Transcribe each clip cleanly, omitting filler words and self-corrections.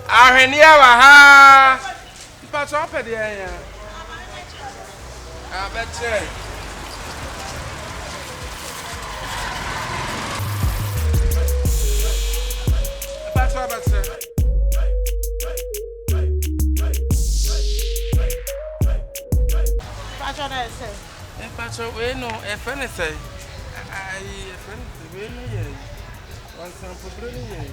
Ahenia wa ha. But so pede ya. Ah betre. But so betre. But so that say. But so we no e friend say. Ai friend we no ye. One sample brother ye.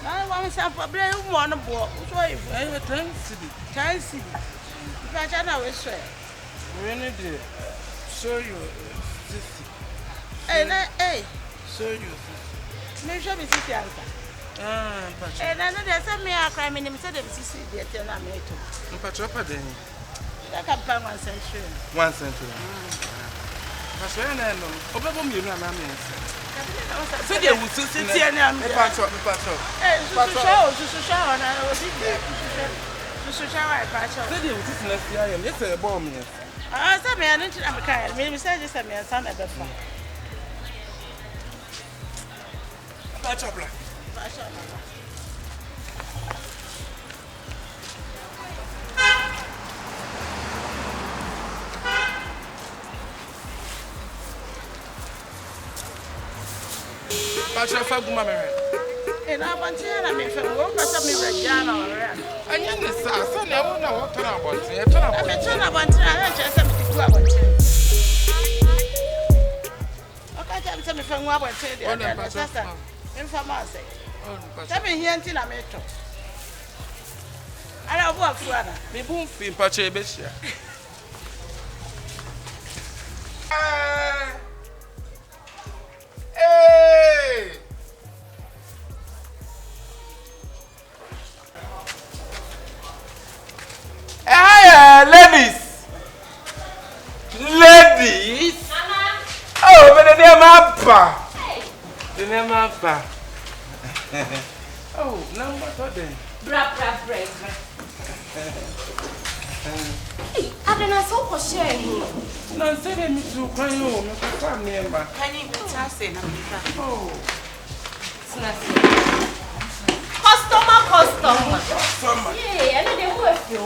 I want some for blame one boy. So if I have 10 city. if I can always say. Really did. Show you 60. Hey, Show you 60. me show me 60 answer. But And I know there's some me a crime in him said if 60 the tell am to. but chopper then. That can pay 1 century. 1 century. But when I know, Obama, you know, I'm so they will sit in the patch up. Hey, to show, and I was in there to show I patch up. So they will sit in the eye and it's a bomb. I said, me, I didn't have a kind. Maybe said this and me and son at the phone. Patch up. Patch up for Gumma. And I want to hear me from one person, me, Regina. And yes, I don't know what to about it. I'm a turn about it. I just have to go about it. Okay, tell me from what I said. Information. Tell me here until I met you. I don't work for her. Me boom fin patch a bit. Hey! Hi, ladies! Ladies! Oh, but the name Appa! The name Appa! Oh, now what then? Bra. Hey, I don't know so much sharing. No, say me to cry home. Can you tell say Oh. Customer. Yeah, I know they work you.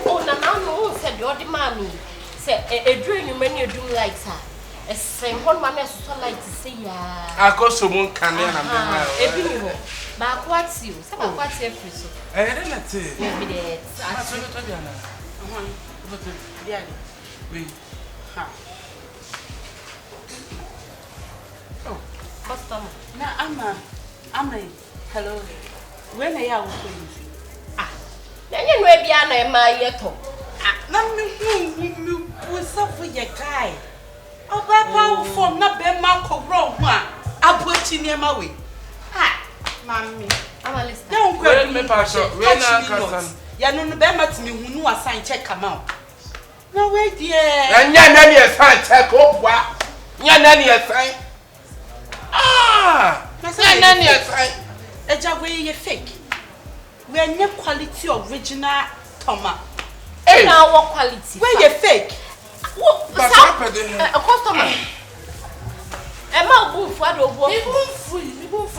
Oh, no, said your mommy. Say a dream you many do like her. A same one man is so like to see ya. I got someone coming and but what's you? Some of what's every so. I didn't say. Maybe that. We. Oh, customer. Now, I'm a hello. When are you? Ah, then you may be an my yet. Let me what's up for your guy. Oh, Papa, for not be Marco wrong. I'll put you near my way. Ah, Mammy, I'm a list. Don't go me, Pastor. You know, the Bama to me who knew a sign check come out. No way, dear. And Yanny a sign check up what? Yanny a sign. Ah, Yanny a sign. A job where you fake. We are near quality original Toma. Hey, now what quality? Where you fake? What? A customer. Emma Boof, what do you want?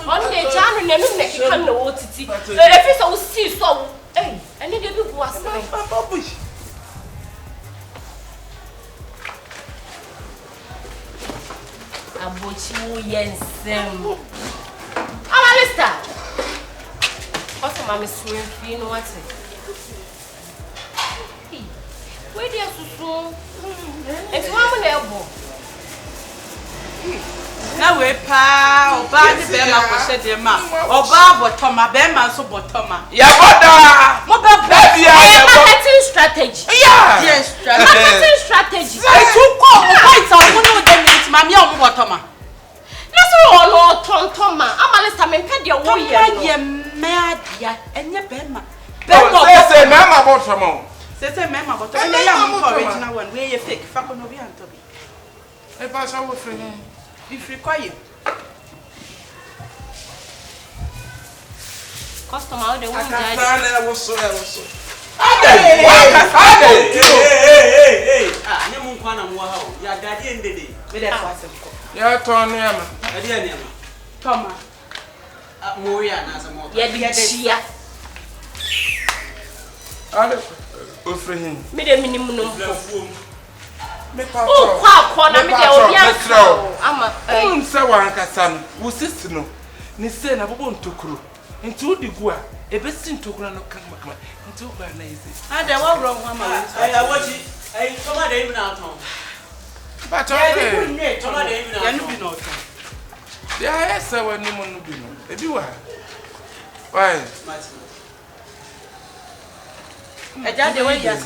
On the channel, and you can know what it is. If it's all see so, hey, I need a big was about you, yes. I'm a Lista. Customer, Miss Swim, you know what's it? Where do you so? It's one elbow. Now we pa oba ni be ma ko se de ma oba botoma be ma so botoma Yeboah mo be marketing strategy. Yeah, yes marketing strategy. I too call mo fight am mo no dey meet ma me o mo botoma na so ono tontoma amalista me pede wo ye me adia enye be ma say mama botoma say mama botoma na ya mo original one we ye fake fa ko no bi antobi E pa so wo free. If require. Customer the one Hey! Ah, ne mun kwana mu ha o. Ya dade ndede. Me dey kwase ko. Ya ton no ama. Ade ya ne ma. Toma. Mo ya na sa mo. ya di chia. Ale o free. Me de minimum no. Me pa Oh, kwa na me de obi anka. Ama se wa nkasa no, wo sisi no. Ni se na bobo ntokuro. Nti odi gu a, ebesi ntokuro no kan makama. Nti o ba na yesi. Ade wa wrong wa ma. Ai awochi. Ai toma de mi na aton. Ba to Ya fe. ni ne toma de mi na. Ya no bi no ton. Ya esa wa ni mo no bi no. Ebi wa. Why? Eja de we yes.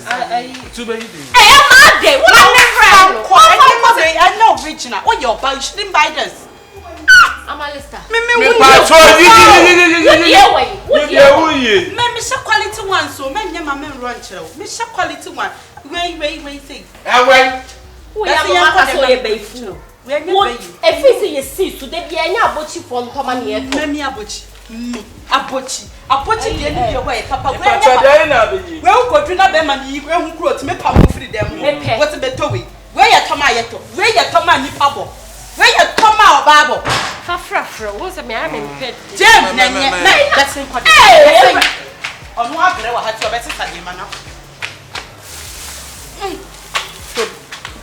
Tu be yi. ma de what never. I know original. Oh your buy, you shouldn't buy this. Ama Lista. Me pa to yi. Ye. Me share quality one so me nyama me run chero. Me share quality one. Wait say. Ewen. We ya mama ka so ye be fu. We anya What be you. if you say you see so dey bia nya abochi for ntoma na ye to. Me abochi. Me abochi. Abochi de ni be why papa. Pa to dey na be yi. We ko dru na be ma ni we hu kro ti me pa mo free dem. What be to we. We ya toma ye to. We ya toma ni pabo. We ya toma obabo. Fafra wo se me am pet. Jam na nye na that's kwade. Onu abere wa hati obetisa de ma na.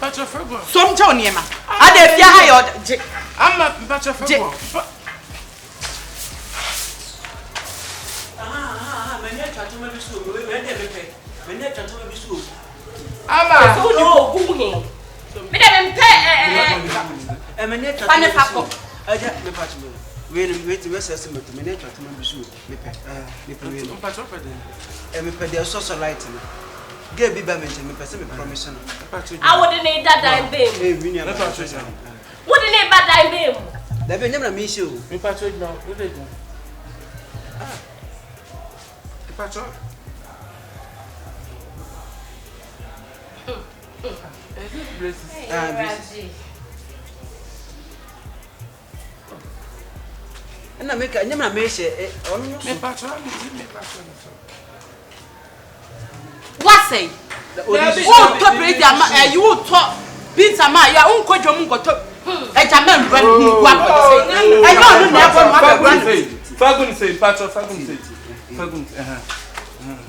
Pa to frego. So mcha oniema. Ade fia ha yo. Ama pa to frego. Menya twatoma bi so we de bepe. Menya twatoma bi so. Ama. So ni ko gu hin. Me de me pe Menya twatoma. Pane pako. Aja me pa twatoma. We sese meto menya twatoma bi so. Me pe. Me pe we. Pa to pe de. Me pe de so light no. Ge bi ba mention me pe se me promise no. Pa to. I would need that dime beam. We ni Me pa to say. Would need that dime beam. Da be nyam na me show. Me pa to no. We dey go. Pa to. Na me ka nyam na me she onu no Me pa to me pa to. What say? Oh, to break am you to beat am ya unko dwom ngoto. Eja men run hu gwa ko say. I know no na go ma run. Fagun say pa to fagun say. Fagun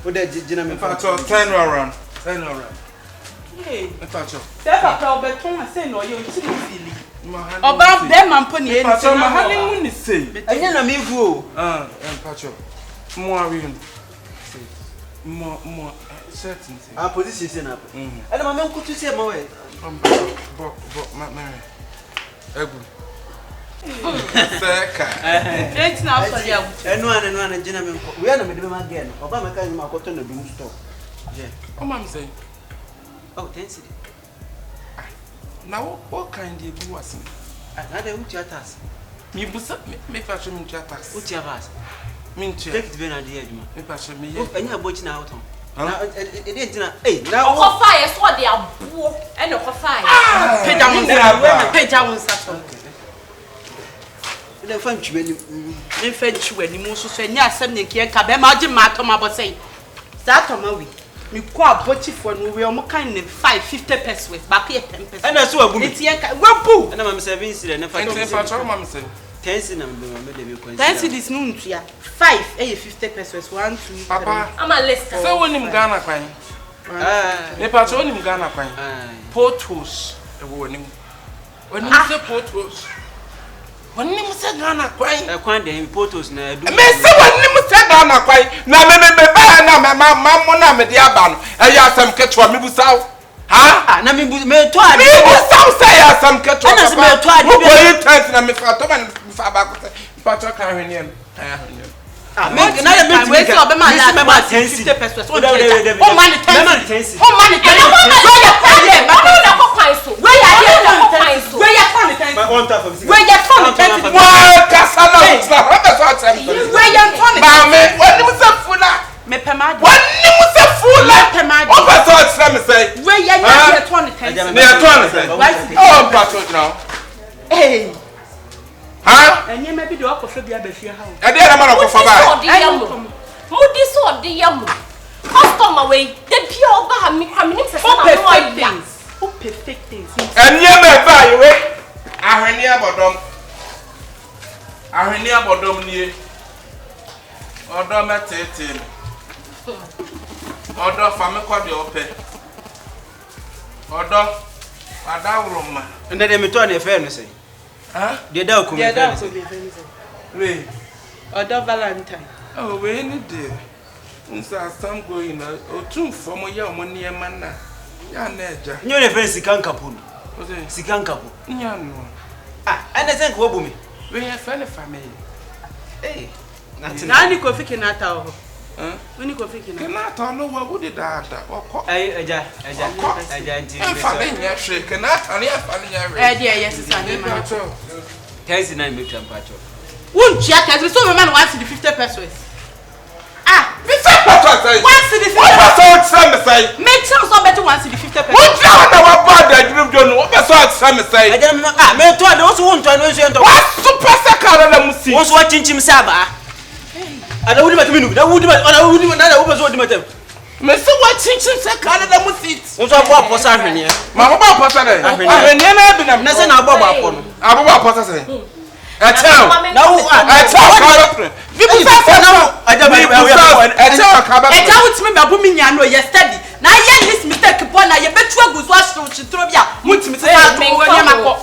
o de gina me pa to turn around. Turn around. Hey, Me pa to. say papa obeton say no you ti feel. Oba be man po ni Pa to ma hani mu ni say. anya na me vu o Pa to. Mo awi no. Mo certain say. a position say na ana ma me nkutu say ma we Bo ma egu. Seka. Ain't na for ya. enu ana gina me nko we na me de ma again oba me ka nyuma akoto na dum store je O ma me say. oh tensi Na what kind dey do wasin? na de uti atas Me busa me pa to me tia tax. uti avas Me tia. take it be na de aduma Me pa to me o ye. anya abochi na auto na e de ntina na Oko fire so de abo e no ko fire. Peja won sa to. de fan twibe ni Me fa twiwe ni mu so so nya asem ne kiye ka be ma agi ma to ma bo say. Sa to ma wi. Me ko abochi fo no we o mo kan ne 50 pesos back here 10 ana so agu Eti ye ka wabu. ana ma me 7 sire na fa Me pa to ma me say. tensi na me de me ko 10 cedis no ntua. 5 eh 50 pesos 1 2 Papa. Ama Lista. Say wonim Ghana kwan. Me pa to wonim Ghana kwan. Potos e wo wonim. Wonim say potos. Wonim say Ghana kwan. kwan de photos na adu Me say wonim say Ghana kwan. Na me ba na ma na me de aba no. E ya asem ketwa me busaw. Ha? na me to ade Me busaw say ya asem ketwa. Ana se me to ade. Wo yi tent na me fa to man fa ba ko say. Pa to kan hwene no. me na ya me we say obe ma la me ma tensi 50 pesos. o da O man tensi O man where ya kwanye ma Ama na ko kwan so. where ya Where where ya kwanye tensi my on top of where ya kwanye tensi Wa kasala utla. What the fuck am I? where ya kwanye Ba me wonim say funa. me pema Wonim say fula. Me pema O pa so tell me say. where ya ya kwanye tensi Ne atone say. Oh, pastor now. Hey. Ha? Enye me bi de okofa bi abafia ha o. E dey na ma okofa ba. Mudi so de yam. Customer way. The pure ba ha mi kwa mi nim se na no things. Who perfect things. Enye me ba ye we. Ahwene abodom. Ahwene abodom nie. Odo metete. Odo fami kwa de ope. Odo adawroma. Nde de meto na efe no say. Ah? De da ko me fe. We. Odo Valentine. Oh, we need there. Unsa some going otum from ya omoniema na. Ya na eja. Nyo ne fe sikankapo no. Ose Sikankapo. nya no. Ah, ene sen ko obu me. We have family. Eh. Nani ko fiki na ta ho. Oni ko fiki na. Kana ta no wa wudi dada. Okọ. Eja nti. Fa le nya hwe kana ta ne fa le nya hwe. Dey yes sir na ma. Taisi na me trampacho. Won chia taisi so me man wants the 50 pesos. Ah, Me say pato say. wants the 50 What pesos. so say me say? Make sure so better wants the 50 pesos. What you na wa bad adrum jo no. What so say me say? Eja me to de wo so won to no so ento. What super sekara na musi. Wo so wa chinchim saba. Ada wudi mataminu. Da wudi na wo so wudi matam. Me say what chinchin sekara na musi. Wo so abo aposa ahwene. Ma bo aposa de. Ahwene na bi na. Na se na abo apo no. Abo aposa say. Etel. Na wo Etel ka people say now. Etel ka ba. Eja wutimi me abumi nya no yesterday. Na ye this mistake boy na ye betu aguzo asho chitro bia. Mutimi say na to wo nya makọ.